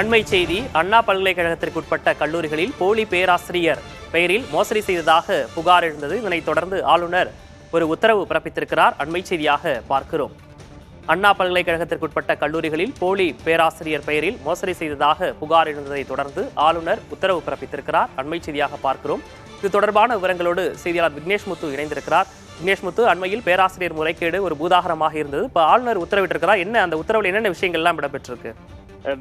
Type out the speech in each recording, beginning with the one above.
அண்மை செய்தி. அண்ணா பல்கலைக்கழகத்திற்குட்பட்ட கல்லூரிகளில் போலி பேராசிரியர் பெயரில் மோசடி செய்ததாக புகார் எழுந்தது. இதனைத் தொடர்ந்து ஆளுநர் ஒரு உத்தரவு பிறப்பித்திருக்கிறார். அண்மை செய்தியாக பார்க்கிறோம். அண்ணா பல்கலைக்கழகத்திற்குட்பட்ட கல்லூரிகளில் போலி பேராசிரியர் பெயரில் மோசடி செய்ததாக புகார் எழுந்ததை தொடர்ந்து ஆளுநர் உத்தரவு பிறப்பித்திருக்கிறார். அண்மை செய்தியாக பார்க்கிறோம். இது தொடர்பான விவரங்களோடு செய்தியாளர் விக்னேஷ் முத்து இணைந்திருக்கிறார். விக்னேஷ் முத்து, அண்மையில் பேராசிரியர் முறைகேடு ஒரு பூதாகரமாக இருந்தது. இப்போ ஆளுநர் உத்தரவிட்டிருக்கிறார். என்ன அந்த உத்தரவில் என்னென்ன விஷயங்கள்லாம் இடம்பெற்றிருக்கு?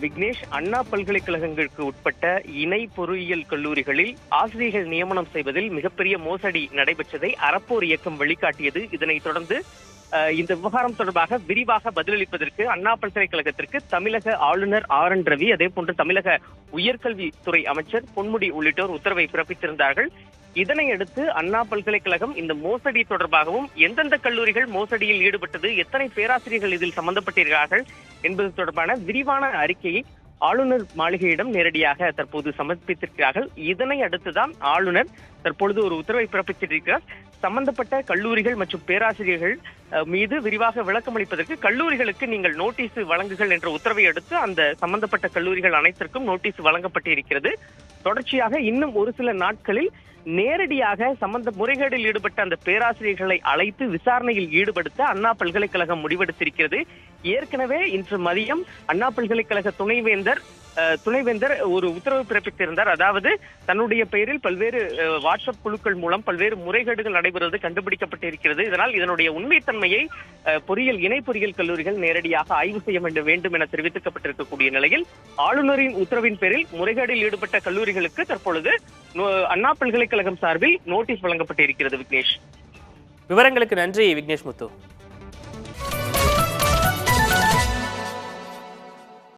விக்னேஷ், அண்ணா பல்கலைக்கழகங்களுக்கு உட்பட்ட இணை பொறியியல் கல்லூரிகளில் ஆசிரியர்கள் நியமனம் செய்வதில் மிகப்பெரிய மோசடி நடைபெற்றதை அறப்போர் இயக்கம் வெளிக்காட்டியது. இதனைத் தொடர்ந்து இந்த விவகாரம் தொடர்பாக விரிவாக பதிலளிப்பதற்கு அண்ணா பல்கலைக்கழகத்திற்கு தமிழக ஆளுநர் RN ரவி, அதே போன்று தமிழக உயர்கல்வித்துறை அமைச்சர் பொன்முடி உள்ளிட்டோர் உத்தரவை பிறப்பித்திருந்தார்கள். இதனையடுத்து அண்ணா பல்கலைக்கழகம் இந்த மோசடி தொடர்பாகவும் எந்தெந்த கல்லூரிகள் மோசடியில் ஈடுபட்டது, எத்தனை பேராசிரியர்கள் இதில் சம்பந்தப்பட்டிருக்கிறார்கள் என்பது தொடர்பான விரிவான அறிக்கையை ஆளுநர் மாளிகையிடம் நேரடியாக தற்போது சமர்ப்பித்திருக்கிறார்கள். இதனை அடுத்துதான் ஆளுநர் தற்பொழுது ஒரு உத்தரவை பிறப்பித்திருக்கிறார். சம்பந்தப்பட்ட கல்லூரிகள் மற்றும் பேராசிரியர்கள் மீது விரிவாக விளக்கம் அளிப்பதற்கு கல்லூரிகளுக்கு நீங்கள் நோட்டீஸ் வழங்குகள் என்ற உத்தரவை அடுத்து அந்த சம்பந்தப்பட்ட கல்லூரிகள் அனைத்திற்கும் நோட்டீஸ் வழங்கப்பட்டிருக்கிறது. தொடர்ச்சியாக இன்னும் ஒரு சில நாட்களில் நேரடியாக முறைகேடில் ஈடுபட்ட அந்த பேராசிரியர்களை அழைத்து விசாரணையில் ஈடுபடுத்த அண்ணா பல்கலைக்கழகம் முடிவெடுத்திருக்கிறது. ஏற்கனவே இன்று மதியம் அண்ணா பல்கலைக்கழக துணைவேந்தர் ஒரு உத்தரவு பிறப்பித்திருந்தார். அதாவது தன்னுடைய பெயரில் பல்வேறு வாட்ஸ்அப் குழுக்கள் மூலம் பல்வேறு முறைகேடுகள் நடைபெறுவது கண்டுபிடிக்கப்பட்டிருக்கிறது. இதனால் இதனுடைய உண்மைத்தன்மையை இணை பொறியியல் கல்லூரிகள் நேரடியாக ஆய்வு செய்ய வேண்டும் என தெரிவிக்கப்பட்டிருக்கக்கூடிய நிலையில் ஆளுநரின் உத்தரவின் பேரில் முறைகேடில் ஈடுபட்ட கல்லூரிகளுக்கு தற்பொழுது அண்ணா பல்கலைக்கழகம் சார்பில் நோட்டீஸ் வழங்கப்பட்டிருக்கிறது. விக்னேஷ், விவரங்களுக்கு நன்றி விக்னேஷ் முத்து.